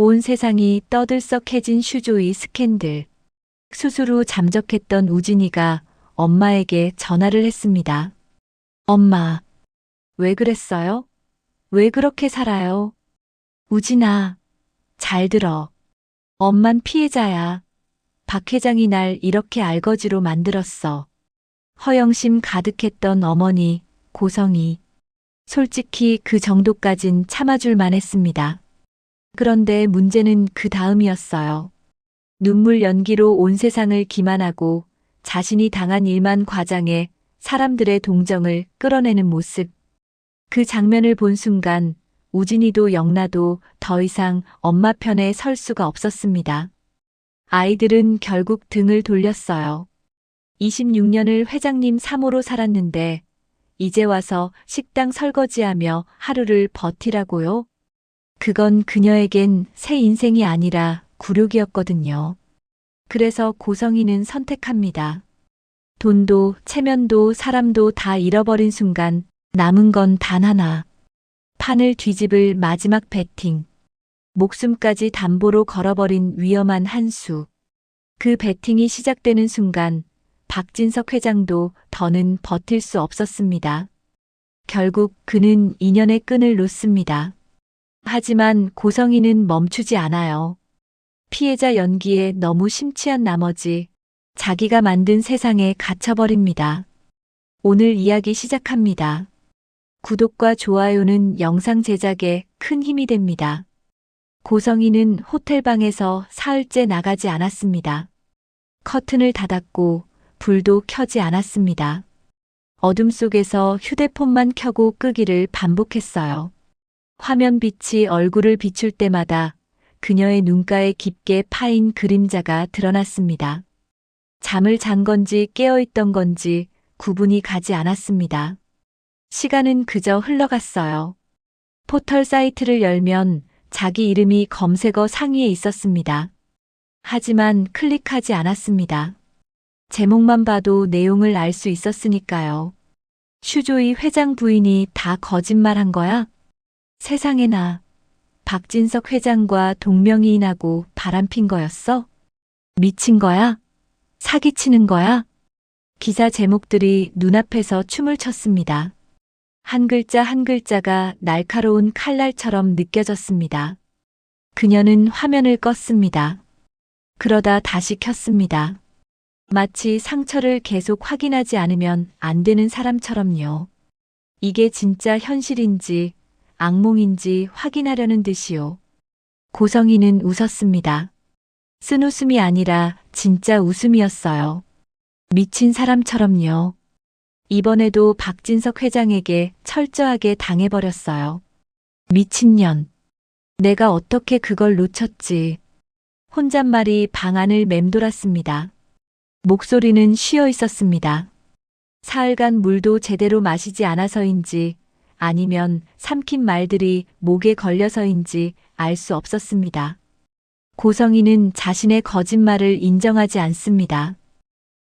온 세상이 떠들썩해진 슈조이 스캔들. 수술 후 잠적했던 우진이가 엄마에게 전화를 했습니다. 엄마, 왜 그랬어요? 왜 그렇게 살아요? 우진아, 잘 들어. 엄만 피해자야. 박 회장이 날 이렇게 알거지로 만들었어. 허영심 가득했던 어머니, 고성이. 솔직히 그 정도까진 참아줄 만했습니다. 그런데 문제는 그 다음이었어요. 눈물 연기로 온 세상을 기만하고 자신이 당한 일만 과장해 사람들의 동정을 끌어내는 모습. 그 장면을 본 순간 우진이도 영나도 더 이상 엄마 편에 설 수가 없었습니다. 아이들은 결국 등을 돌렸어요. 26년을 회장님 사모로 살았는데 이제 와서 식당 설거지하며 하루를 버티라고요? 그건 그녀에겐 새 인생이 아니라 굴욕이었거든요. 그래서 고성이는 선택합니다. 돈도 체면도 사람도 다 잃어버린 순간 남은 건 단 하나. 판을 뒤집을 마지막 배팅. 목숨까지 담보로 걸어버린 위험한 한 수. 그 배팅이 시작되는 순간 박진석 회장도 더는 버틸 수 없었습니다. 결국 그는 인연의 끈을 놓습니다. 하지만 고성이는 멈추지 않아요. 피해자 연기에 너무 심취한 나머지 자기가 만든 세상에 갇혀버립니다. 오늘 이야기 시작합니다. 구독과 좋아요는 영상 제작에 큰 힘이 됩니다. 고성이는 호텔방에서 사흘째 나가지 않았습니다. 커튼을 닫았고 불도 켜지 않았습니다. 어둠 속에서 휴대폰만 켜고 끄기를 반복했어요. 화면 빛이 얼굴을 비출 때마다 그녀의 눈가에 깊게 파인 그림자가 드러났습니다. 잠을 잔 건지 깨어있던 건지 구분이 가지 않았습니다. 시간은 그저 흘러갔어요. 포털 사이트를 열면 자기 이름이 검색어 상위에 있었습니다. 하지만 클릭하지 않았습니다. 제목만 봐도 내용을 알 수 있었으니까요. 슈조이 회장 부인이 다 거짓말한 거야? 세상에나. 박진석 회장과 동명이인하고 바람핀 거였어? 미친 거야? 사기치는 거야? 기사 제목들이 눈앞에서 춤을 췄습니다. 한 글자 한 글자가 날카로운 칼날처럼 느껴졌습니다. 그녀는 화면을 껐습니다. 그러다 다시 켰습니다. 마치 상처를 계속 확인하지 않으면 안 되는 사람처럼요. 이게 진짜 현실인지 악몽인지 확인하려는 듯이요. 고성이는 웃었습니다. 쓴 웃음이 아니라 진짜 웃음이었어요. 미친 사람처럼요. 이번에도 박진석 회장에게 철저하게 당해버렸어요. 미친년. 내가 어떻게 그걸 놓쳤지. 혼잣말이 방 안을 맴돌았습니다. 목소리는 쉬어 있었습니다. 사흘간 물도 제대로 마시지 않아서인지 아니면 삼킨 말들이 목에 걸려서인지 알 수 없었습니다. 고성이는 자신의 거짓말을 인정하지 않습니다.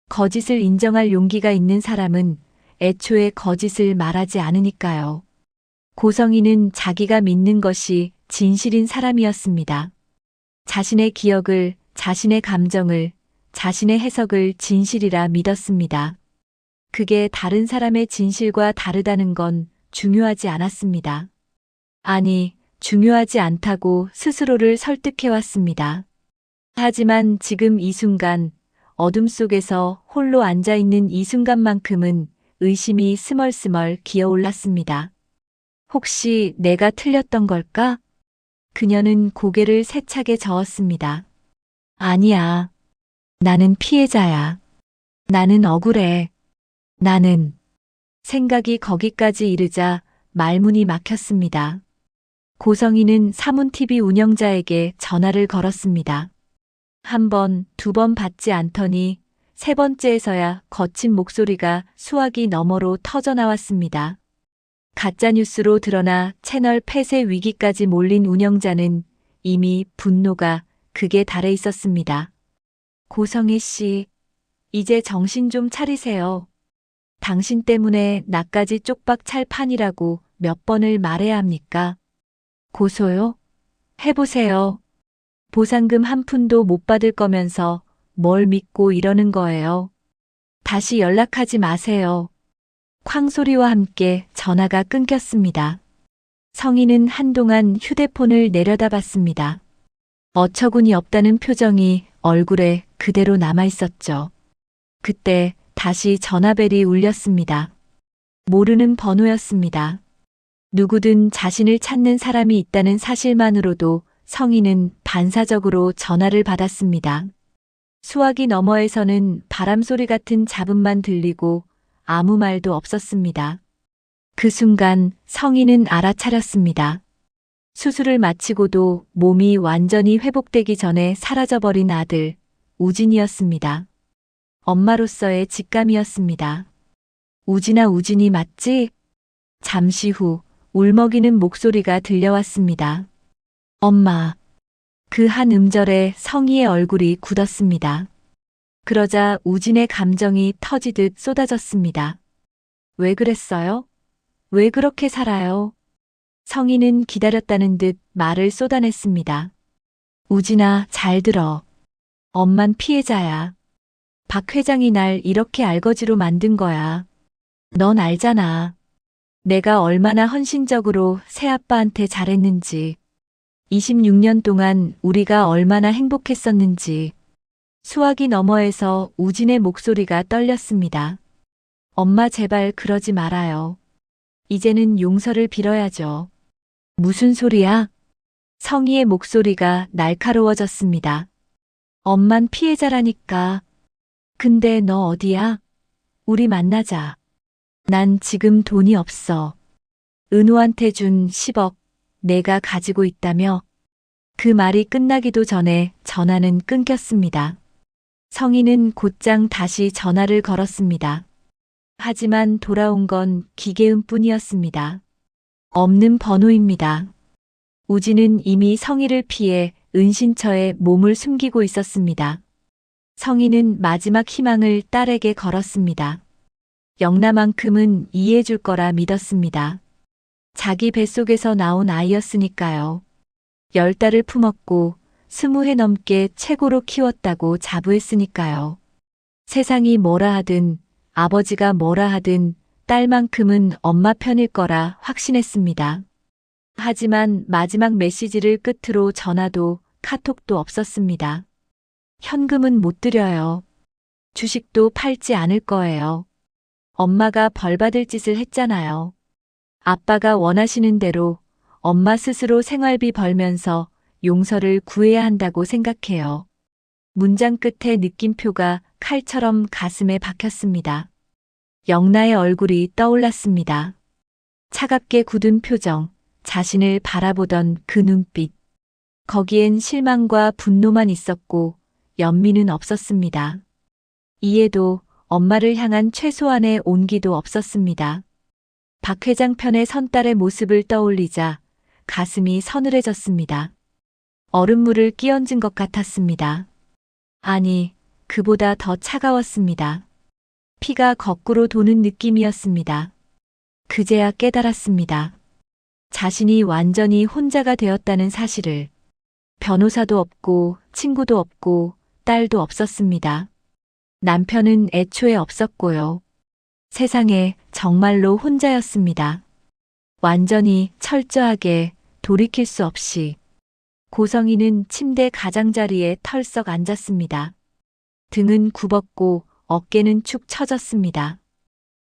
거짓을 인정할 용기가 있는 사람은 애초에 거짓을 말하지 않으니까요. 고성이는 자기가 믿는 것이 진실인 사람이었습니다. 자신의 기억을, 자신의 감정을, 자신의 해석을 진실이라 믿었습니다. 그게 다른 사람의 진실과 다르다는 건 중요하지 않았습니다. 아니, 중요하지 않다고 스스로를 설득해왔습니다. 하지만 지금 이 순간, 어둠 속에서 홀로 앉아있는 이 순간만큼은 의심이 스멀스멀 기어올랐습니다. 혹시 내가 틀렸던 걸까? 그녀는 고개를 세차게 저었습니다. 아니야. 나는 피해자야. 나는 억울해. 나는. 생각이 거기까지 이르자 말문이 막혔습니다. 고성이는 사문TV 운영자에게 전화를 걸었습니다. 한 번, 두 번 받지 않더니 세 번째에서야 거친 목소리가 수화기 너머로 터져나왔습니다. 가짜뉴스로 드러나 채널 폐쇄 위기까지 몰린 운영자는 이미 분노가 극에 달해 있었습니다. 고성희 씨, 이제 정신 좀 차리세요. 당신 때문에 나까지 쪽박 찰 판이라고 몇 번을 말해야 합니까? 고소요? 해보세요. 보상금 한 푼도 못 받을 거면서 뭘 믿고 이러는 거예요. 다시 연락하지 마세요. 쾅 소리와 함께 전화가 끊겼습니다. 성희는 한동안 휴대폰을 내려다봤습니다. 어처구니 없다는 표정이 얼굴에 그대로 남아 있었죠. 그때 다시 전화벨이 울렸습니다. 모르는 번호였습니다. 누구든 자신을 찾는 사람이 있다는 사실만으로도 성희는 반사적으로 전화를 받았습니다. 수화기 너머에서는 바람소리 같은 잡음만 들리고 아무 말도 없었습니다. 그 순간 성희는 알아차렸습니다. 수술을 마치고도 몸이 완전히 회복되기 전에 사라져버린 아들, 우진이었습니다. 엄마로서의 직감이었습니다. 우진아, 우진이 맞지? 잠시 후 울먹이는 목소리가 들려왔습니다. 엄마. 그 한 음절에 성희의 얼굴이 굳었습니다. 그러자 우진의 감정이 터지듯 쏟아졌습니다. 왜 그랬어요? 왜 그렇게 살아요? 성희는 기다렸다는 듯 말을 쏟아냈습니다. 우진아, 잘 들어. 엄만 피해자야. 박 회장이 날 이렇게 알거지로 만든 거야. 넌 알잖아. 내가 얼마나 헌신적으로 새아빠한테 잘했는지. 26년 동안 우리가 얼마나 행복했었는지. 수화기 너머에서 우진의 목소리가 떨렸습니다. 엄마, 제발 그러지 말아요. 이제는 용서를 빌어야죠. 무슨 소리야? 성희의 목소리가 날카로워졌습니다. 엄만 피해자라니까. 근데 너 어디야? 우리 만나자. 난 지금 돈이 없어. 은우한테 준 10억 내가 가지고 있다며? 그 말이 끝나기도 전에 전화는 끊겼습니다. 성희는 곧장 다시 전화를 걸었습니다. 하지만 돌아온 건 기계음 뿐이었습니다. 없는 번호입니다. 우진은 이미 성희를 피해 은신처에 몸을 숨기고 있었습니다. 성희는 마지막 희망을 딸에게 걸었습니다. 영나만큼은 이해해줄 거라 믿었습니다. 자기 뱃속에서 나온 아이였으니까요. 10달을 품었고 20해 넘게 최고로 키웠다고 자부했으니까요. 세상이 뭐라 하든 아버지가 뭐라 하든 딸만큼은 엄마 편일 거라 확신했습니다. 하지만 마지막 메시지를 끝으로 전화도 카톡도 없었습니다. 현금은 못 드려요. 주식도 팔지 않을 거예요. 엄마가 벌받을 짓을 했잖아요. 아빠가 원하시는 대로 엄마 스스로 생활비 벌면서 용서를 구해야 한다고 생각해요. 문장 끝에 느낌표가 칼처럼 가슴에 박혔습니다. 영나의 얼굴이 떠올랐습니다. 차갑게 굳은 표정, 자신을 바라보던 그 눈빛. 거기엔 실망과 분노만 있었고 연민은 없었습니다. 이에도 엄마를 향한 최소한의 온기도 없었습니다. 박 회장 편의 선딸의 모습을 떠올리자 가슴이 서늘해졌습니다. 얼음물을 끼얹은 것 같았습니다. 아니, 그보다 더 차가웠습니다. 피가 거꾸로 도는 느낌이었습니다. 그제야 깨달았습니다. 자신이 완전히 혼자가 되었다는 사실을. 변호사도 없고 친구도 없고 딸도 없었습니다. 남편은 애초에 없었고요. 세상에 정말로 혼자였습니다. 완전히 철저하게 돌이킬 수 없이. 고성이는 침대 가장자리에 털썩 앉았습니다. 등은 굽었고 어깨는 축 처졌습니다.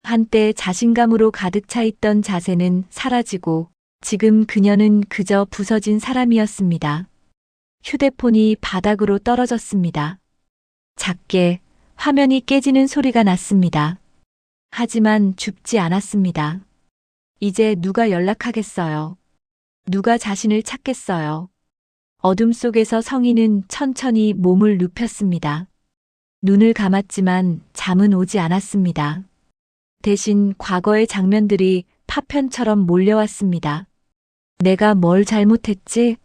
한때 자신감으로 가득 차 있던 자세는 사라지고 지금 그녀는 그저 부서진 사람이었습니다. 휴대폰이 바닥으로 떨어졌습니다. 작게 화면이 깨지는 소리가 났습니다. 하지만 줍지 않았습니다. 이제 누가 연락하겠어요? 누가 자신을 찾겠어요? 어둠 속에서 성희는 천천히 몸을 눕혔습니다. 눈을 감았지만 잠은 오지 않았습니다. 대신 과거의 장면들이 파편처럼 몰려왔습니다. 내가 뭘 잘못했지?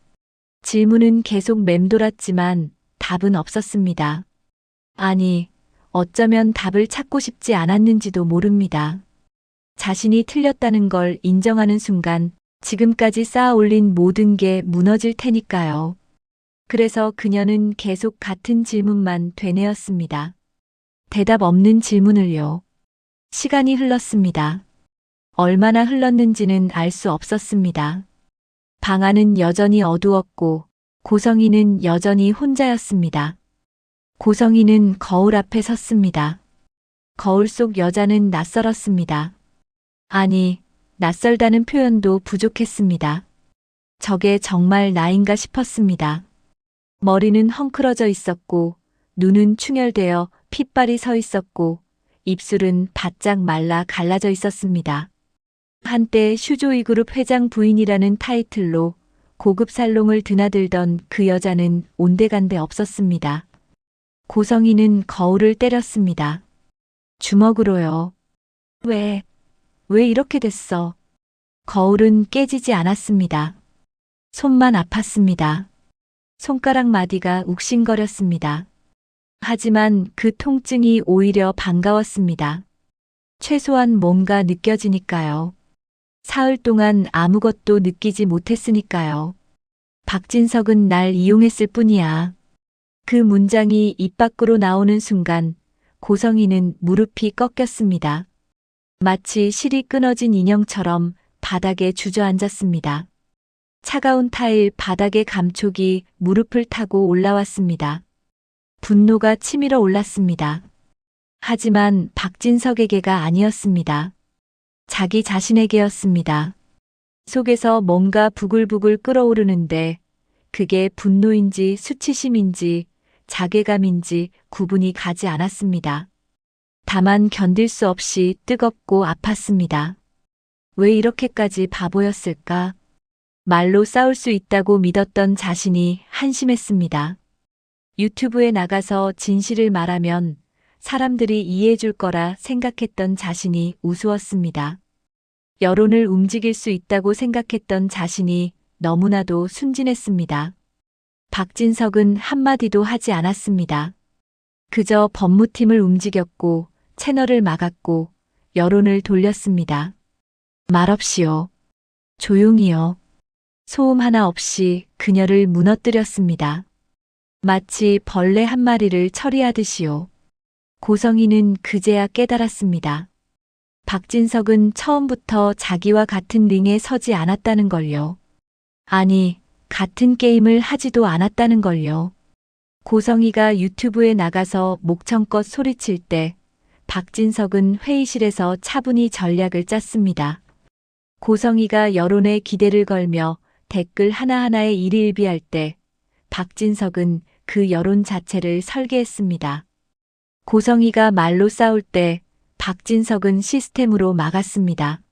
질문은 계속 맴돌았지만 답은 없었습니다. 아니, 어쩌면 답을 찾고 싶지 않았는지도 모릅니다. 자신이 틀렸다는 걸 인정하는 순간 지금까지 쌓아 올린 모든 게 무너질 테니까요. 그래서 그녀는 계속 같은 질문만 되뇌었습니다. 대답 없는 질문을요. 시간이 흘렀습니다. 얼마나 흘렀는지는 알 수 없었습니다. 방 안은 여전히 어두웠고 고성이는 여전히 혼자였습니다. 고성이는 거울 앞에 섰습니다. 거울 속 여자는 낯설었습니다. 아니, 낯설다는 표현도 부족했습니다. 저게 정말 나인가 싶었습니다. 머리는 헝클어져 있었고, 눈은 충혈되어 핏발이 서 있었고, 입술은 바짝 말라 갈라져 있었습니다. 한때 슈조이 그룹 회장 부인이라는 타이틀로 고급 살롱을 드나들던 그 여자는 온데간데 없었습니다. 고성이는 거울을 때렸습니다. 주먹으로요. 왜 이렇게 됐어? 거울은 깨지지 않았습니다. 손만 아팠습니다. 손가락 마디가 욱신거렸습니다. 하지만 그 통증이 오히려 반가웠습니다. 최소한 뭔가 느껴지니까요. 사흘 동안 아무것도 느끼지 못했으니까요. 박진석은 날 이용했을 뿐이야. 그 문장이 입 밖으로 나오는 순간 고성이는 무릎이 꺾였습니다. 마치 실이 끊어진 인형처럼 바닥에 주저앉았습니다. 차가운 타일 바닥의 감촉이 무릎을 타고 올라왔습니다. 분노가 치밀어 올랐습니다. 하지만 박진석에게가 아니었습니다. 자기 자신에게였습니다. 속에서 뭔가 부글부글 끓어오르는데 그게 분노인지 수치심인지 자괴감인지 구분이 가지 않았습니다. 다만 견딜 수 없이 뜨겁고 아팠습니다. 왜 이렇게까지 바보였을까? 말로 싸울 수 있다고 믿었던 자신이 한심했습니다. 유튜브에 나가서 진실을 말하면 사람들이 이해해 줄 거라 생각했던 자신이 우스웠습니다. 여론을 움직일 수 있다고 생각했던 자신이 너무나도 순진했습니다. 박진석은 한마디도 하지 않았습니다. 그저 법무팀을 움직였고 채널을 막았고 여론을 돌렸습니다. 말없이요. 조용히요. 소음 하나 없이 그녀를 무너뜨렸습니다. 마치 벌레 한 마리를 처리하듯이요. 고성이는 그제야 깨달았습니다. 박진석은 처음부터 자기와 같은 링에 서지 않았다는 걸요. 아니, 같은 게임을 하지도 않았다는 걸요. 고성이가 유튜브에 나가서 목청껏 소리칠 때 박진석은 회의실에서 차분히 전략을 짰습니다. 고성이가 여론에 기대를 걸며 댓글 하나하나에 일희일비할 때 박진석은 그 여론 자체를 설계했습니다. 고성이가 말로 싸울 때 박진석은 시스템으로 막았습니다.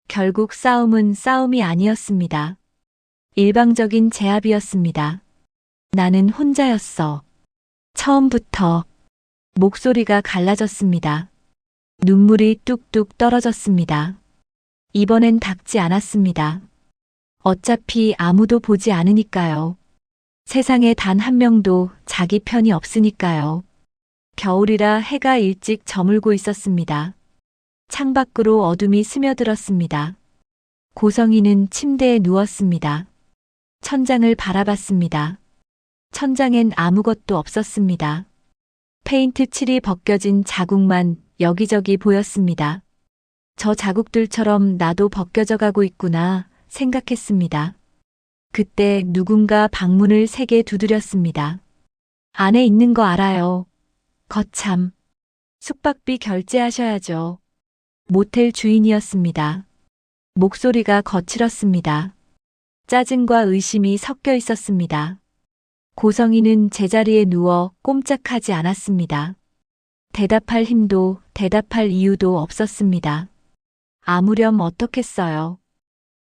결국 싸움은 싸움이 아니었습니다. 일방적인 제압이었습니다. 나는 혼자였어. 처음부터. 목소리가 갈라졌습니다. 눈물이 뚝뚝 떨어졌습니다. 이번엔 닥지 않았습니다. 어차피 아무도 보지 않으니까요. 세상에 단 한 명도 자기 편이 없으니까요. 겨울이라 해가 일찍 저물고 있었습니다. 창밖으로 어둠이 스며들었습니다. 고성이는 침대에 누웠습니다. 천장을 바라봤습니다. 천장엔 아무것도 없었습니다. 페인트 칠이 벗겨진 자국만 여기저기 보였습니다. 저 자국들처럼 나도 벗겨져 가고 있구나 생각했습니다. 그때 누군가 방문을 세게 두드렸습니다. 안에 있는 거 알아요. 거참. 숙박비 결제하셔야죠. 모텔 주인이었습니다. 목소리가 거칠었습니다. 짜증과 의심이 섞여 있었습니다. 고성이는 제자리에 누워 꼼짝하지 않았습니다. 대답할 힘도 대답할 이유도 없었습니다. 아무렴 어떻겠어요.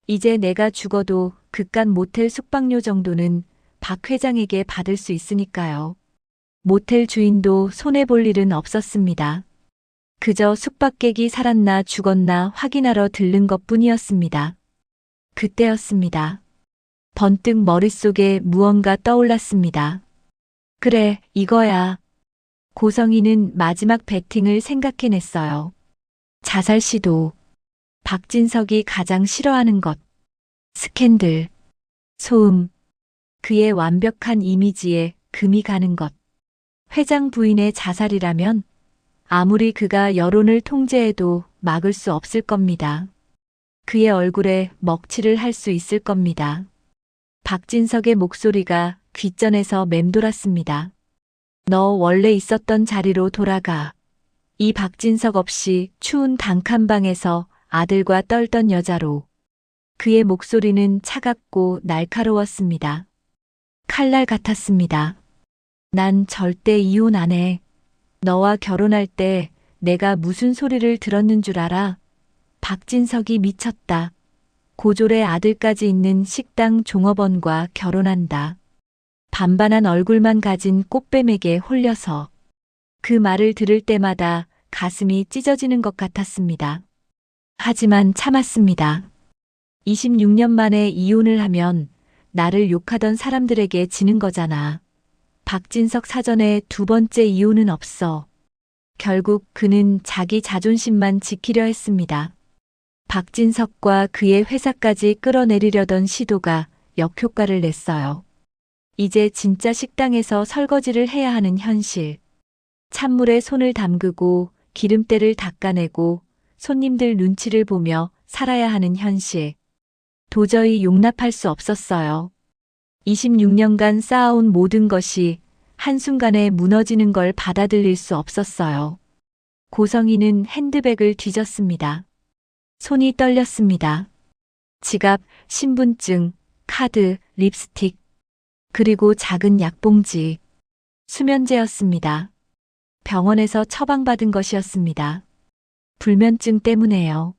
이제 내가 죽어도 그깟 모텔 숙박료 정도는 박 회장에게 받을 수 있으니까요. 모텔 주인도 손해볼 일은 없었습니다. 그저 숙박객이 살았나 죽었나 확인하러 들른 것뿐이었습니다. 그때였습니다. 번뜩 머릿속에 무언가 떠올랐습니다. 그래, 이거야. 고성이는 마지막 배팅을 생각해냈어요. 자살 시도. 박진석이 가장 싫어하는 것. 스캔들. 소음. 그의 완벽한 이미지에 금이 가는 것. 회장 부인의 자살이라면 아무리 그가 여론을 통제해도 막을 수 없을 겁니다. 그의 얼굴에 먹칠을 할 수 있을 겁니다. 박진석의 목소리가 귓전에서 맴돌았습니다. 너 원래 있었던 자리로 돌아가. 이 박진석 없이 추운 단칸방에서 아들과 떨던 여자로. 그의 목소리는 차갑고 날카로웠습니다. 칼날 같았습니다. 난 절대 이혼 안 해. 너와 결혼할 때 내가 무슨 소리를 들었는 줄 알아? 박진석이 미쳤다. 고졸의 아들까지 있는 식당 종업원과 결혼한다. 반반한 얼굴만 가진 꽃뱀에게 홀려서. 그 말을 들을 때마다 가슴이 찢어지는 것 같았습니다. 하지만 참았습니다. 26년 만에 이혼을 하면 나를 욕하던 사람들에게 지는 거잖아. 박진석 사전에 두 번째 이혼은 없어. 결국 그는 자기 자존심만 지키려 했습니다. 박진석과 그의 회사까지 끌어내리려던 시도가 역효과를 냈어요. 이제 진짜 식당에서 설거지를 해야 하는 현실. 찬물에 손을 담그고 기름때를 닦아내고 손님들 눈치를 보며 살아야 하는 현실. 도저히 용납할 수 없었어요. 26년간 쌓아온 모든 것이 한순간에 무너지는 걸 받아들일 수 없었어요. 고성이는 핸드백을 뒤졌습니다. 손이 떨렸습니다. 지갑, 신분증, 카드, 립스틱, 그리고 작은 약봉지. 수면제였습니다. 병원에서 처방받은 것이었습니다. 불면증 때문에요.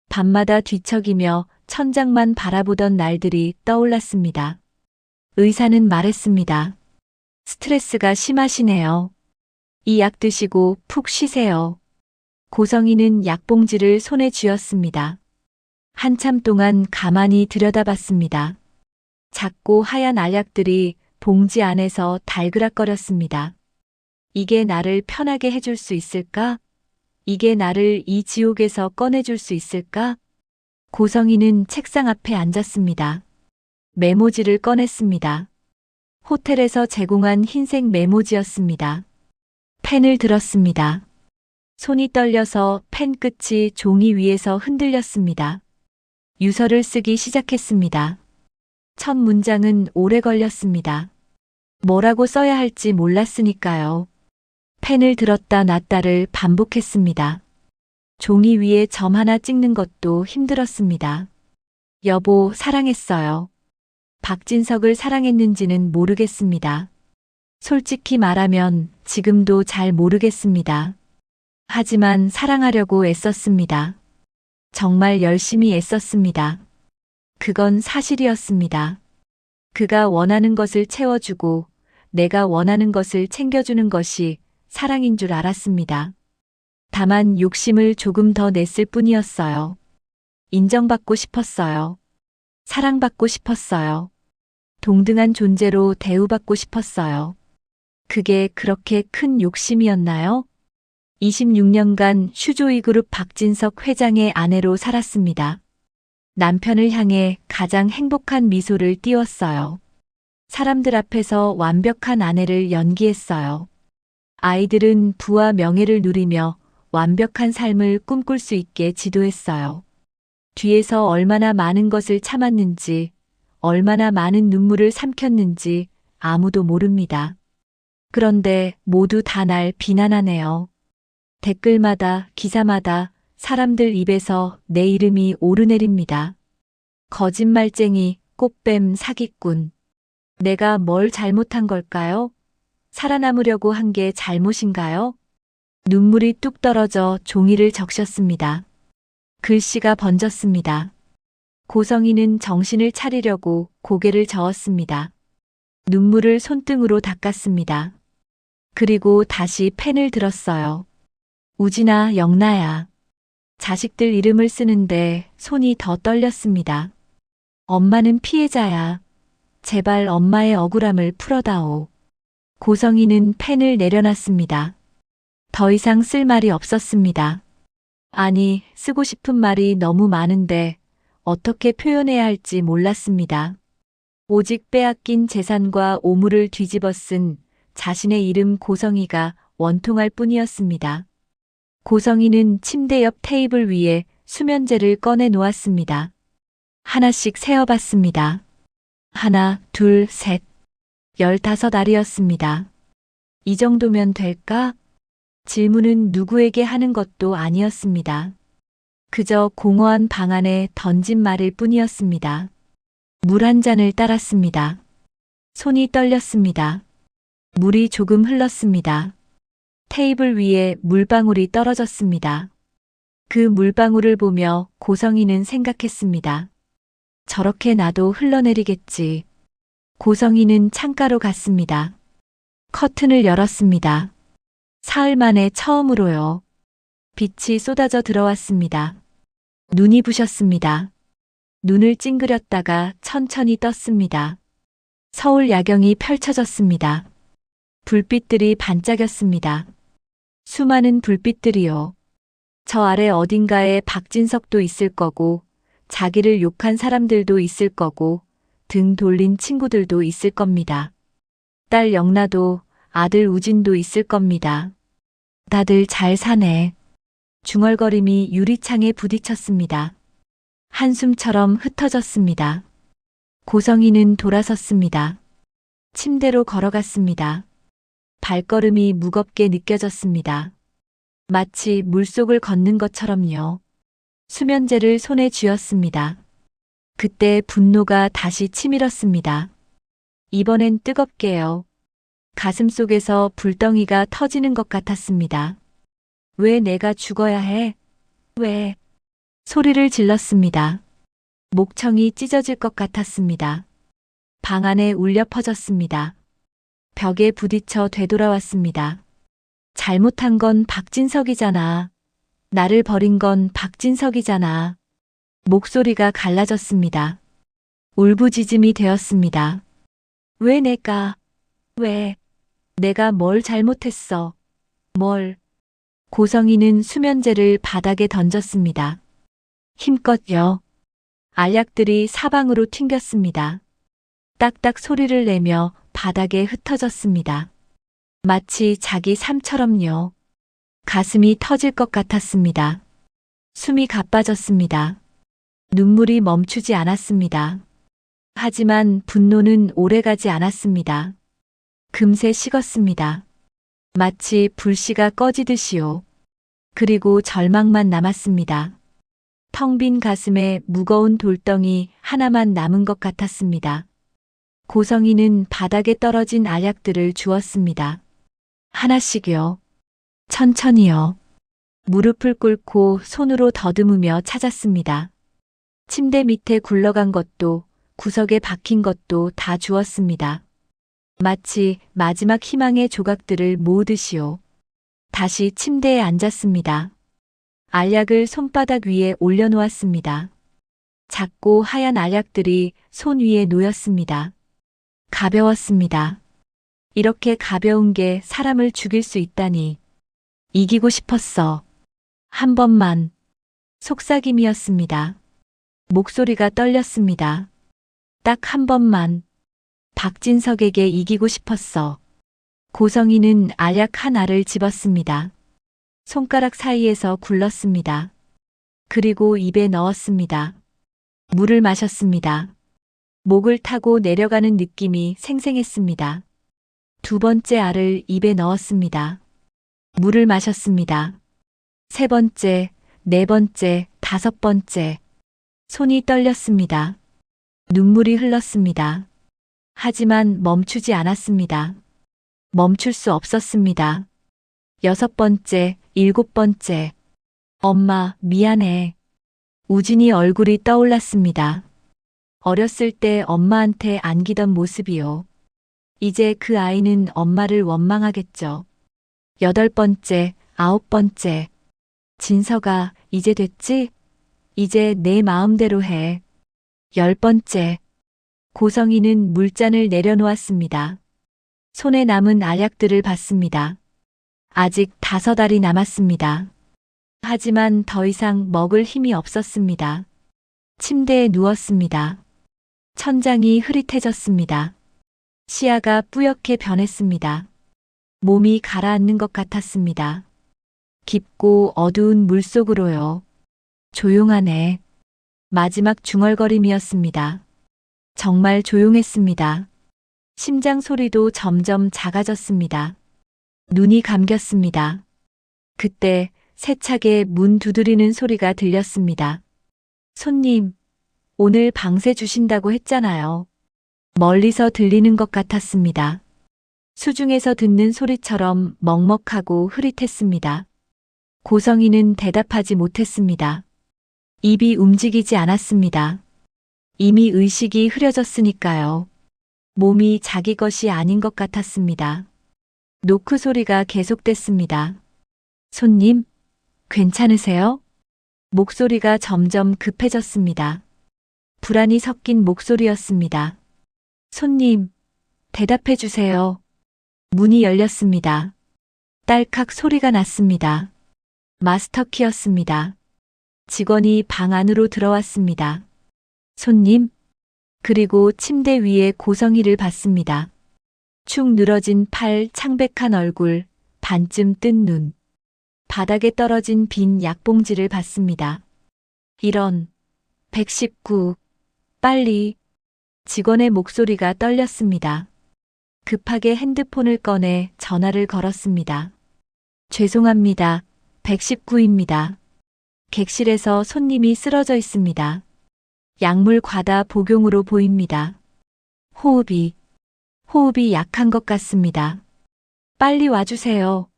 밤마다 뒤척이며 천장만 바라보던 날들이 떠올랐습니다. 의사는 말했습니다. 스트레스가 심하시네요. 이 약 드시고 푹 쉬세요. 고성이는 약봉지를 손에 쥐었습니다. 한참 동안 가만히 들여다봤습니다. 작고 하얀 알약들이 봉지 안에서 달그락거렸습니다. 이게 나를 편하게 해줄 수 있을까? 이게 나를 이 지옥에서 꺼내줄 수 있을까? 고성이는 책상 앞에 앉았습니다. 메모지를 꺼냈습니다. 호텔에서 제공한 흰색 메모지였습니다. 펜을 들었습니다. 손이 떨려서 펜 끝이 종이 위에서 흔들렸습니다. 유서를 쓰기 시작했습니다. 첫 문장은 오래 걸렸습니다. 뭐라고 써야 할지 몰랐으니까요. 펜을 들었다 놨다를 반복했습니다. 종이 위에 점 하나 찍는 것도 힘들었습니다. 여보, 사랑했어요. 박진석을 사랑했는지는 모르겠습니다. 솔직히 말하면 지금도 잘 모르겠습니다. 하지만 사랑하려고 애썼습니다. 정말 열심히 애썼습니다. 그건 사실이었습니다. 그가 원하는 것을 채워주고 내가 원하는 것을 챙겨주는 것이 사랑인 줄 알았습니다. 다만 욕심을 조금 더 냈을 뿐이었어요. 인정받고 싶었어요. 사랑받고 싶었어요. 동등한 존재로 대우받고 싶었어요. 그게 그렇게 큰 욕심이었나요? 26년간 슈조이그룹 박진석 회장의 아내로 살았습니다. 남편을 향해 가장 행복한 미소를 띄웠어요. 사람들 앞에서 완벽한 아내를 연기했어요. 아이들은 부와 명예를 누리며 완벽한 삶을 꿈꿀 수 있게 지도했어요. 뒤에서 얼마나 많은 것을 참았는지, 얼마나 많은 눈물을 삼켰는지 아무도 모릅니다. 그런데 모두 다 날 비난하네요. 댓글마다, 기사마다 사람들 입에서 내 이름이 오르내립니다. 거짓말쟁이, 꽃뱀, 사기꾼. 내가 뭘 잘못한 걸까요? 살아남으려고 한 게 잘못인가요? 눈물이 뚝 떨어져 종이를 적셨습니다. 글씨가 번졌습니다. 고성이는 정신을 차리려고 고개를 저었습니다. 눈물을 손등으로 닦았습니다. 그리고 다시 펜을 들었어요. 우진아, 영나야. 자식들 이름을 쓰는데 손이 더 떨렸습니다. 엄마는 피해자야. 제발 엄마의 억울함을 풀어다오. 고성이는 펜을 내려놨습니다. 더 이상 쓸 말이 없었습니다. 아니, 쓰고 싶은 말이 너무 많은데 어떻게 표현해야 할지 몰랐습니다. 오직 빼앗긴 재산과 오물을 뒤집어 쓴 자신의 이름 고성이가 원통할 뿐이었습니다. 고성이는 침대 옆 테이블 위에 수면제를 꺼내 놓았습니다. 하나씩 세어봤습니다. 하나, 둘, 셋. 15알이었습니다. 이 정도면 될까? 질문은 누구에게 하는 것도 아니었습니다. 그저 공허한 방 안에 던진 말일 뿐이었습니다. 물 한 잔을 따랐습니다. 손이 떨렸습니다. 물이 조금 흘렀습니다. 테이블 위에 물방울이 떨어졌습니다. 그 물방울을 보며 고성이는 생각했습니다. 저렇게 나도 흘러내리겠지. 고성이는 창가로 갔습니다. 커튼을 열었습니다. 사흘 만에 처음으로요. 빛이 쏟아져 들어왔습니다. 눈이 부셨습니다. 눈을 찡그렸다가 천천히 떴습니다. 서울 야경이 펼쳐졌습니다. 불빛들이 반짝였습니다. 수많은 불빛들이요. 저 아래 어딘가에 박진석도 있을 거고, 자기를 욕한 사람들도 있을 거고, 등 돌린 친구들도 있을 겁니다. 딸 영나도, 아들 우진도 있을 겁니다. 다들 잘 사네. 중얼거림이 유리창에 부딪혔습니다. 한숨처럼 흩어졌습니다. 고성이는 돌아섰습니다. 침대로 걸어갔습니다. 발걸음이 무겁게 느껴졌습니다. 마치 물속을 걷는 것처럼요. 수면제를 손에 쥐었습니다. 그때 분노가 다시 치밀었습니다. 이번엔 뜨겁게요. 가슴 속에서 불덩이가 터지는 것 같았습니다. 왜 내가 죽어야 해? 왜? 소리를 질렀습니다. 목청이 찢어질 것 같았습니다. 방 안에 울려 퍼졌습니다. 벽에 부딪혀 되돌아왔습니다. 잘못한 건 박진석이잖아. 나를 버린 건 박진석이잖아. 목소리가 갈라졌습니다. 울부짖음이 되었습니다. 왜 내가 뭘 잘못했어? 뭘? 고성이는 수면제를 바닥에 던졌습니다. 힘껏요. 알약들이 사방으로 튕겼습니다. 딱딱 소리를 내며 바닥에 흩어졌습니다. 마치 자기 삶처럼요. 가슴이 터질 것 같았습니다. 숨이 가빠졌습니다. 눈물이 멈추지 않았습니다. 하지만 분노는 오래가지 않았습니다. 금세 식었습니다. 마치 불씨가 꺼지듯이요. 그리고 절망만 남았습니다. 텅 빈 가슴에 무거운 돌덩이 하나만 남은 것 같았습니다. 고성이는 바닥에 떨어진 알약들을 주었습니다. 하나씩요. 천천히요. 무릎을 꿇고 손으로 더듬으며 찾았습니다. 침대 밑에 굴러간 것도 구석에 박힌 것도 다 주었습니다. 마치 마지막 희망의 조각들을 모으듯이요. 다시 침대에 앉았습니다. 알약을 손바닥 위에 올려놓았습니다. 작고 하얀 알약들이 손 위에 놓였습니다. 가벼웠습니다. 이렇게 가벼운 게 사람을 죽일 수 있다니. 이기고 싶었어. 한 번만. 속삭임이었습니다. 목소리가 떨렸습니다. 딱 한 번만. 박진석에게 이기고 싶었어. 고성이는 알약 한 알을 집었습니다. 손가락 사이에서 굴렀습니다. 그리고 입에 넣었습니다. 물을 마셨습니다. 목을 타고 내려가는 느낌이 생생했습니다. 두 번째 알을 입에 넣었습니다. 물을 마셨습니다. 세 번째, 네 번째, 다섯 번째. 손이 떨렸습니다. 눈물이 흘렀습니다. 하지만 멈추지 않았습니다. 멈출 수 없었습니다. 여섯 번째, 일곱 번째. 엄마, 미안해. 우진이 얼굴이 떠올랐습니다. 어렸을 때 엄마한테 안기던 모습이요. 이제 그 아이는 엄마를 원망하겠죠. 여덟 번째, 아홉 번째. 진서가 이제 됐지? 이제 내 마음대로 해. 열 번째. 고성이는 물잔을 내려놓았습니다. 손에 남은 알약들을 봤습니다. 아직 5알이 남았습니다. 하지만 더 이상 먹을 힘이 없었습니다. 침대에 누웠습니다. 천장이 흐릿해졌습니다. 시야가 뿌옇게 변했습니다. 몸이 가라앉는 것 같았습니다. 깊고 어두운 물속으로요. 조용하네. 마지막 중얼거림이었습니다. 정말 조용했습니다. 심장 소리도 점점 작아졌습니다. 눈이 감겼습니다. 그때 세차게 문 두드리는 소리가 들렸습니다. 손님, 오늘 방세 주신다고 했잖아요. 멀리서 들리는 것 같았습니다. 수중에서 듣는 소리처럼 먹먹하고 흐릿했습니다. 고성이는 대답하지 못했습니다. 입이 움직이지 않았습니다. 이미 의식이 흐려졌으니까요. 몸이 자기 것이 아닌 것 같았습니다. 노크 소리가 계속됐습니다. 손님, 괜찮으세요? 목소리가 점점 급해졌습니다. 불안이 섞인 목소리였습니다. 손님, 대답해 주세요. 문이 열렸습니다. 딸칵 소리가 났습니다. 마스터키였습니다. 직원이 방 안으로 들어왔습니다. 손님, 그리고 침대 위에 고성이를 봤습니다. 축 늘어진 팔, 창백한 얼굴, 반쯤 뜬 눈. 바닥에 떨어진 빈 약봉지를 봤습니다. 이런, 119, 빨리. 직원의 목소리가 떨렸습니다. 급하게 핸드폰을 꺼내 전화를 걸었습니다. 죄송합니다. 119입니다. 객실에서 손님이 쓰러져 있습니다. 약물 과다 복용으로 보입니다. 호흡이 약한 것 같습니다. 빨리 와주세요.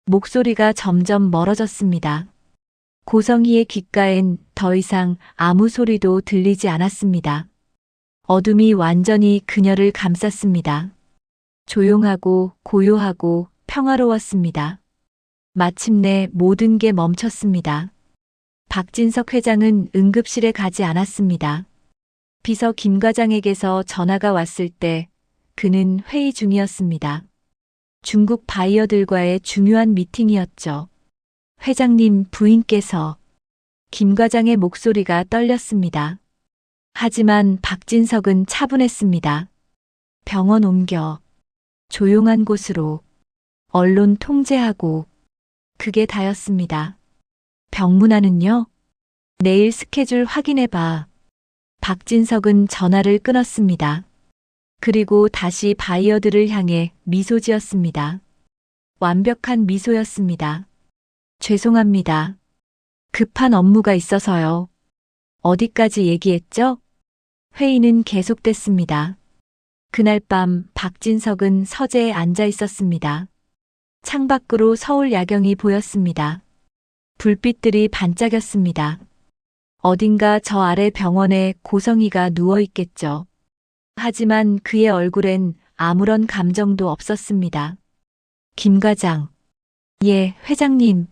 목소리가 점점 멀어졌습니다. 고성이의 귓가엔 더 이상 아무 소리도 들리지 않았습니다. 어둠이 완전히 그녀를 감쌌습니다. 조용하고 고요하고 평화로웠습니다. 마침내 모든 게 멈췄습니다. 박진석 회장은 응급실에 가지 않았습니다. 비서 김 과장에게서 전화가 왔을 때 그는 회의 중이었습니다. 중국 바이어들과의 중요한 미팅이었죠. 회장님 부인께서. 김 과장의 목소리가 떨렸습니다. 하지만 박진석은 차분했습니다. 병원 옮겨. 조용한 곳으로. 언론 통제하고. 그게 다였습니다. 병문안은요? 내일 스케줄 확인해봐. 박진석은 전화를 끊었습니다. 그리고 다시 바이어들을 향해 미소 지었습니다. 완벽한 미소였습니다. 죄송합니다. 급한 업무가 있어서요. 어디까지 얘기했죠? 회의는 계속됐습니다. 그날 밤 박진석은 서재에 앉아 있었습니다. 창밖으로 서울 야경이 보였습니다. 불빛들이 반짝였습니다. 어딘가 저 아래 병원에 고성이가 누워 있겠죠. 하지만 그의 얼굴엔 아무런 감정도 없었습니다. 김 과장. 예, 회장님.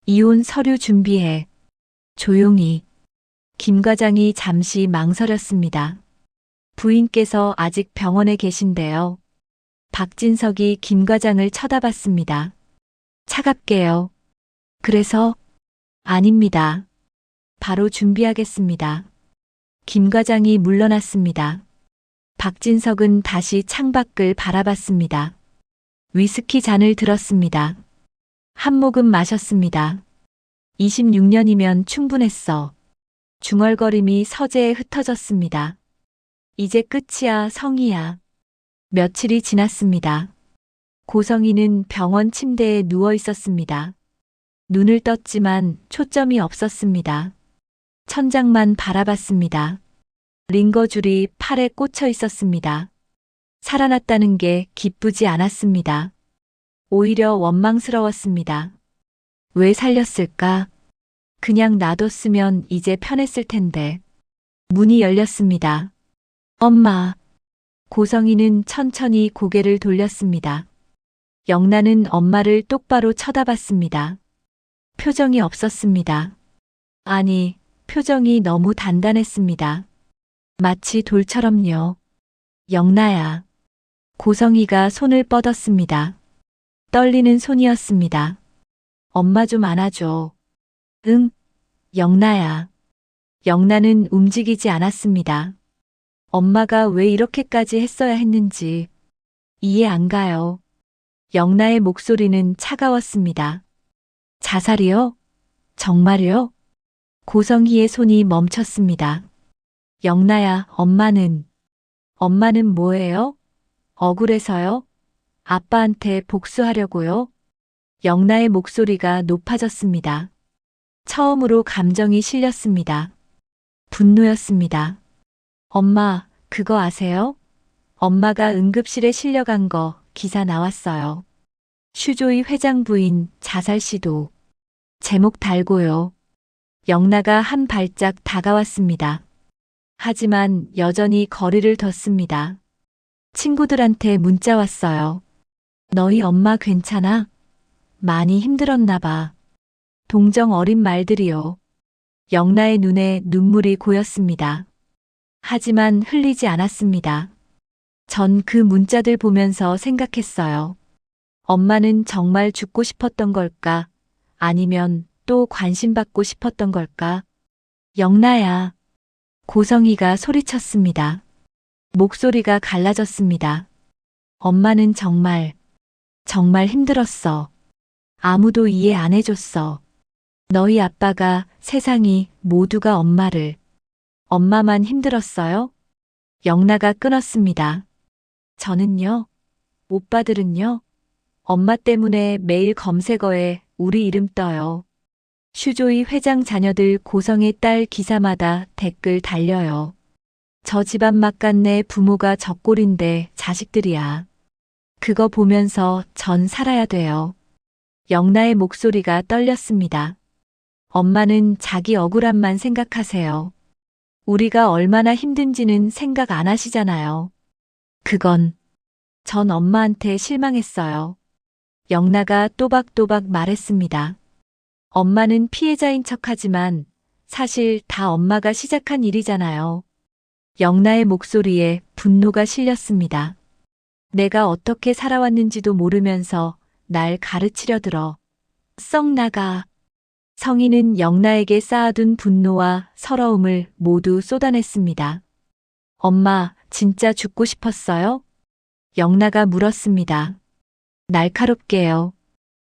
이혼 서류 준비해. 조용히. 김 과장이 잠시 망설였습니다. 부인께서 아직 병원에 계신데요. 박진석이 김 과장을 쳐다봤습니다. 차갑게요. 그래서? 아닙니다. 바로 준비하겠습니다. 김 과장이 물러났습니다. 박진석은 다시 창밖을 바라봤습니다. 위스키 잔을 들었습니다. 한 모금 마셨습니다. 26년이면 충분했어. 중얼거림이 서재에 흩어졌습니다. 이제 끝이야, 성희야. 며칠이 지났습니다. 고성이는 병원 침대에 누워 있었습니다. 눈을 떴지만 초점이 없었습니다. 천장만 바라봤습니다. 링거줄이 팔에 꽂혀 있었습니다. 살아났다는 게 기쁘지 않았습니다. 오히려 원망스러웠습니다. 왜 살렸을까? 그냥 놔뒀으면 이제 편했을 텐데. 문이 열렸습니다. 엄마. 고성이는 천천히 고개를 돌렸습니다. 영란은 엄마를 똑바로 쳐다봤습니다. 표정이 없었습니다. 아니, 표정이 너무 단단했습니다. 마치 돌처럼요. 영나야. 고성이가 손을 뻗었습니다. 떨리는 손이었습니다. 엄마 좀 안아줘. 응, 영나야. 영나는 움직이지 않았습니다. 엄마가 왜 이렇게까지 했어야 했는지 이해 안 가요. 영나의 목소리는 차가웠습니다. 자살이요? 정말요? 고성희의 손이 멈췄습니다. 영나야, 엄마는 뭐예요? 억울해서요? 아빠한테 복수하려고요? 영나의 목소리가 높아졌습니다. 처음으로 감정이 실렸습니다. 분노였습니다. 엄마, 그거 아세요? 엄마가 응급실에 실려간 거 기사 나왔어요. 슈조이 회장 부인 자살 시도. 제목 달고요. 영나가 한 발짝 다가왔습니다. 하지만 여전히 거리를 뒀습니다. 친구들한테 문자 왔어요. 너희 엄마 괜찮아? 많이 힘들었나 봐. 동정 어린 말들이요. 영나의 눈에 눈물이 고였습니다. 하지만 흘리지 않았습니다. 전 그 문자들 보면서 생각했어요. 엄마는 정말 죽고 싶었던 걸까? 아니면 또 관심받고 싶었던 걸까? 영나야. 고성희가 소리쳤습니다. 목소리가 갈라졌습니다. 엄마는 정말 힘들었어. 아무도 이해 안 해줬어. 너희 아빠가, 세상이, 모두가 엄마만 힘들었어요? 영나가 끊었습니다. 저는요? 오빠들은요? 엄마 때문에 매일 검색어에 우리 이름 떠요. 슈조이 회장 자녀들 고성의 딸 기사마다 댓글 달려요. 저 집안 막간내 부모가 젖골인데 자식들이야. 그거 보면서 전 살아야 돼요. 영나의 목소리가 떨렸습니다. 엄마는 자기 억울함만 생각하세요. 우리가 얼마나 힘든지는 생각 안 하시잖아요. 전 엄마한테 실망했어요. 영나가 또박또박 말했습니다. 엄마는 피해자인 척하지만 사실 다 엄마가 시작한 일이잖아요. 영나의 목소리에 분노가 실렸습니다. 내가 어떻게 살아왔는지도 모르면서 날 가르치려 들어. 썩 나가. 성희는 영나에게 쌓아둔 분노와 서러움을 모두 쏟아냈습니다. 엄마, 진짜 죽고 싶었어요? 영나가 물었습니다. 날카롭게요.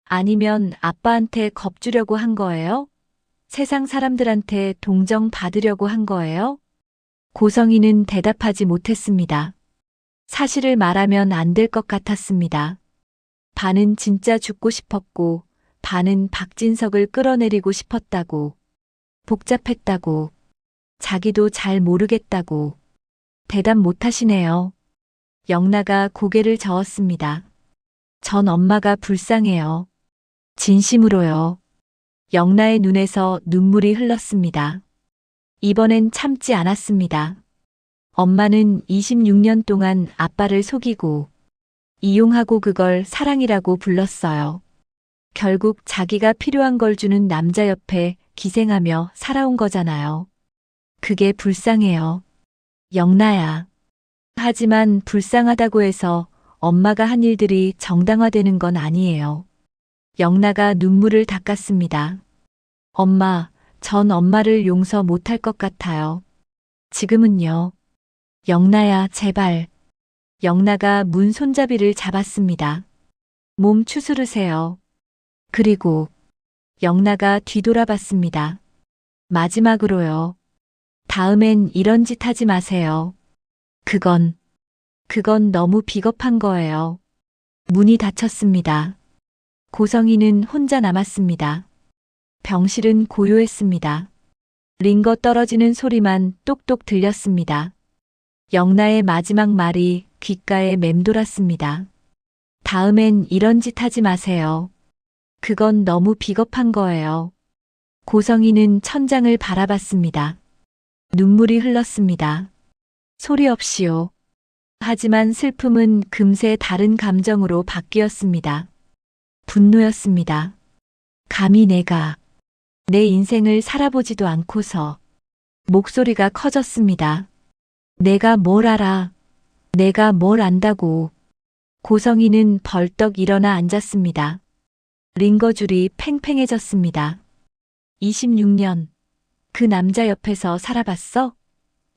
아니면 아빠한테 겁주려고 한 거예요? 세상 사람들한테 동정 받으려고 한 거예요? 고성희는 대답하지 못했습니다. 사실을 말하면 안 될 것 같았습니다. 반은 진짜 죽고 싶었고, 반은 박진석을 끌어내리고 싶었다고, 복잡했다고, 자기도 잘 모르겠다고. 대답 못하시네요. 영나가 고개를 저었습니다. 전 엄마가 불쌍해요. 진심으로요. 영나의 눈에서 눈물이 흘렀습니다. 이번엔 참지 않았습니다. 엄마는 26년 동안 아빠를 속이고, 이용하고 그걸 사랑이라고 불렀어요. 결국 자기가 필요한 걸 주는 남자 옆에 기생하며 살아온 거잖아요. 그게 불쌍해요. 영나야. 하지만 불쌍하다고 해서 엄마가 한 일들이 정당화되는 건 아니에요. 영나가 눈물을 닦았습니다. 엄마, 전 엄마를 용서 못할 것 같아요. 지금은요. 영나야, 제발. 영나가 문 손잡이를 잡았습니다. 몸 추스르세요. 그리고 영나가 뒤돌아봤습니다. 마지막으로요. 다음엔 이런 짓 하지 마세요. 그건 너무 비겁한 거예요. 문이 닫혔습니다. 고성희는 혼자 남았습니다. 병실은 고요했습니다. 링거 떨어지는 소리만 똑똑 들렸습니다. 영나의 마지막 말이 귓가에 맴돌았습니다. 다음엔 이런 짓 하지 마세요. 그건 너무 비겁한 거예요. 고성희는 천장을 바라봤습니다. 눈물이 흘렀습니다. 소리 없이요. 하지만 슬픔은 금세 다른 감정으로 바뀌었습니다. 분노였습니다. 감히 내가 내 인생을 살아보지도 않고서. 목소리가 커졌습니다. 내가 뭘 알아? 내가 뭘 안다고. 고성희는 벌떡 일어나 앉았습니다. 링거줄이 팽팽해졌습니다. 26년. 그 남자 옆에서 살아봤어?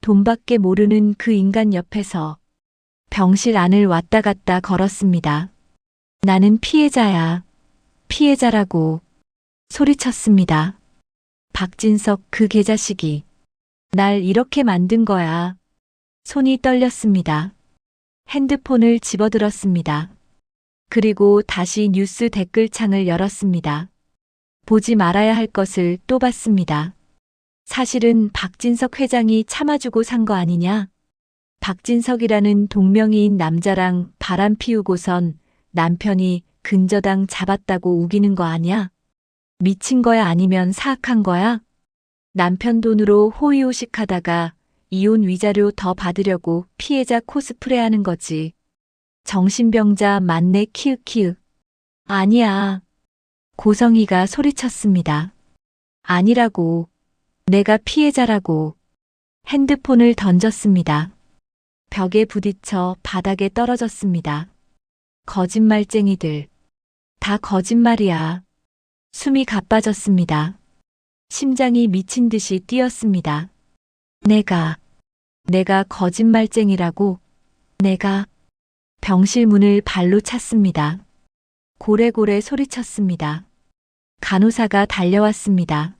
돈밖에 모르는 그 인간 옆에서 병실 안을 왔다 갔다 걸었습니다. 나는 피해자야. 피해자라고 소리쳤습니다. 박진석 그 개자식이 날 이렇게 만든 거야. 손이 떨렸습니다. 핸드폰을 집어들었습니다. 그리고 다시 뉴스 댓글창을 열었습니다. 보지 말아야 할 것을 또 봤습니다. 사실은 박진석 회장이 참아주고 산 거 아니냐? 박진석이라는 동명이인 남자랑 바람 피우고선 남편이 근저당 잡았다고 우기는 거 아니야? 미친 거야 아니면 사악한 거야? 남편 돈으로 호의호식 하다가 이혼 위자료 더 받으려고 피해자 코스프레 하는 거지. 정신병자 맞네 키읔키읔. 아니야. 고성희가 소리쳤습니다. 아니라고. 내가 피해자라고. 핸드폰을 던졌습니다. 벽에 부딪혀 바닥에 떨어졌습니다. 거짓말쟁이들. 다 거짓말이야. 숨이 가빠졌습니다. 심장이 미친 듯이 뛰었습니다. 내가 거짓말쟁이라고. 내가 병실 문을 발로 찼습니다. 고래고래 소리쳤습니다. 간호사가 달려왔습니다.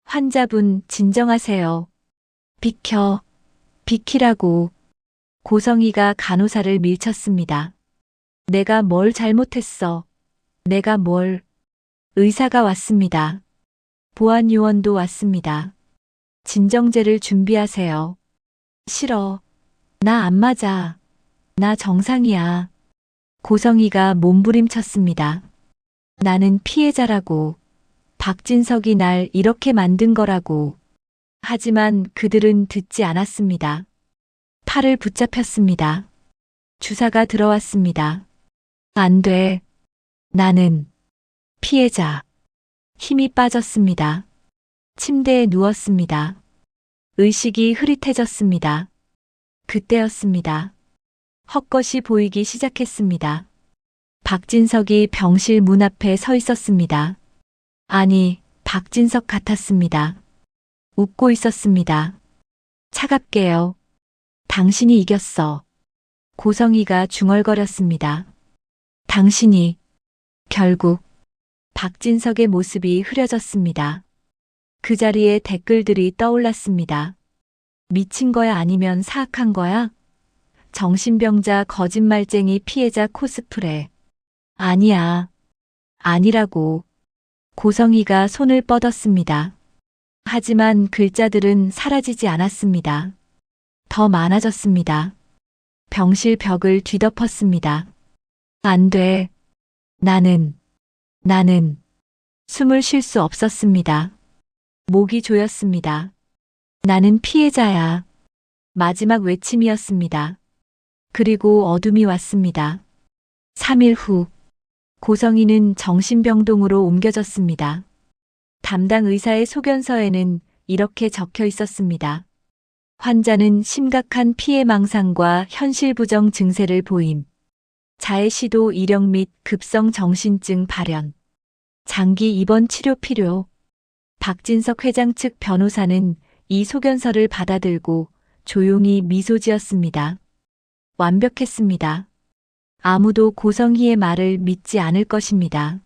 환자분 진정하세요. 비키라고. 고성희가 간호사를 밀쳤습니다. 내가 뭘 잘못했어. 내가 뭘. 의사가 왔습니다. 보안요원도 왔습니다. 진정제를 준비하세요. 싫어. 나 안 맞아. 나 정상이야. 고성희가 몸부림쳤습니다. 나는 피해자라고. 박진석이 날 이렇게 만든 거라고. 하지만 그들은 듣지 않았습니다. 팔을 붙잡혔습니다. 주사가 들어왔습니다. 안 돼. 나는 피해자. 힘이 빠졌습니다. 침대에 누웠습니다. 의식이 흐릿해졌습니다. 그때였습니다. 헛것이 보이기 시작했습니다. 박진석이 병실 문 앞에 서 있었습니다. 아니, 박진석 같았습니다. 웃고 있었습니다. 차갑게요. 당신이 이겼어. 고성희가 중얼거렸습니다. 당신이. 결국 박진석의 모습이 흐려졌습니다. 그 자리에 댓글들이 떠올랐습니다. 미친 거야 아니면 사악한 거야? 정신병자 거짓말쟁이 피해자 코스프레. 아니야. 아니라고. 고성희가 손을 뻗었습니다. 하지만 글자들은 사라지지 않았습니다. 더 많아졌습니다. 병실 벽을 뒤덮었습니다. 안 돼. 나는 숨을 쉴 수 없었습니다. 목이 조였습니다. 나는 피해자야. 마지막 외침이었습니다. 그리고 어둠이 왔습니다. 3일 후, 고성희는 정신병동으로 옮겨졌습니다. 담당 의사의 소견서에는 이렇게 적혀 있었습니다. 환자는 심각한 피해망상과 현실부정 증세를 보임. 자해시도 이력 및 급성 정신증 발현. 장기 입원 치료 필요. 박진석 회장 측 변호사는 이 소견서를 받아들고 조용히 미소 지었습니다. 완벽했습니다. 아무도 고성희의 말을 믿지 않을 것입니다.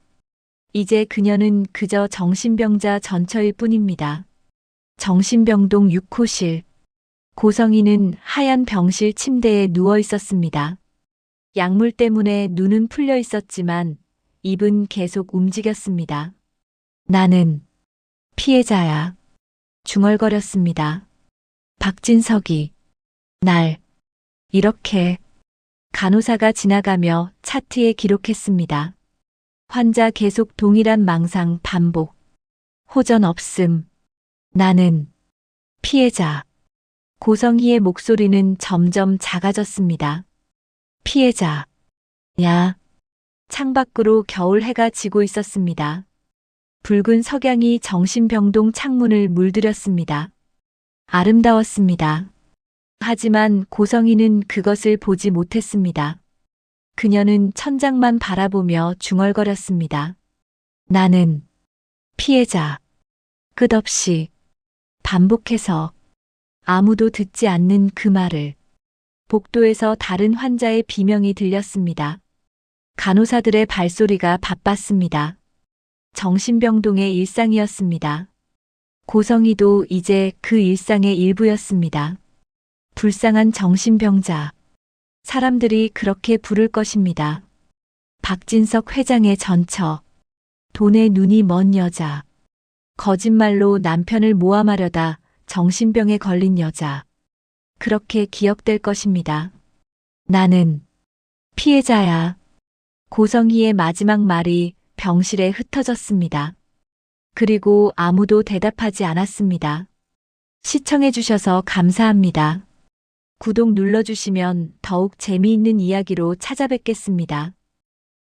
이제 그녀는 그저 정신병자 전처일 뿐입니다. 정신병동 6호실. 고성희는 하얀 병실 침대에 누워 있었습니다. 약물 때문에 눈은 풀려 있었지만 입은 계속 움직였습니다. 나는 피해자야. 중얼거렸습니다. 박진석이 날 이렇게. 간호사가 지나가며 차트에 기록했습니다. 환자 계속 동일한 망상 반복. 호전 없음. 나는 피해자. 고성희의 목소리는 점점 작아졌습니다. 피해자. 야. 창밖으로 겨울 해가 지고 있었습니다. 붉은 석양이 정신병동 창문을 물들였습니다. 아름다웠습니다. 하지만 고성희는 그것을 보지 못했습니다. 그녀는 천장만 바라보며 중얼거렸습니다. 나는 피해자. 끝없이 반복해서 아무도 듣지 않는 그 말을. 복도에서 다른 환자의 비명이 들렸습니다. 간호사들의 발소리가 바빴습니다. 정신병동의 일상이었습니다. 고성이도 이제 그 일상의 일부였습니다. 불쌍한 정신병자. 사람들이 그렇게 부를 것입니다. 박진석 회장의 전처. 돈에 눈이 먼 여자. 거짓말로 남편을 모함하려다 정신병에 걸린 여자. 그렇게 기억될 것입니다. 나는 피해자야. 고성희의 마지막 말이 병실에 흩어졌습니다. 그리고 아무도 대답하지 않았습니다. 시청해주셔서 감사합니다. 구독 눌러주시면 더욱 재미있는 이야기로 찾아뵙겠습니다.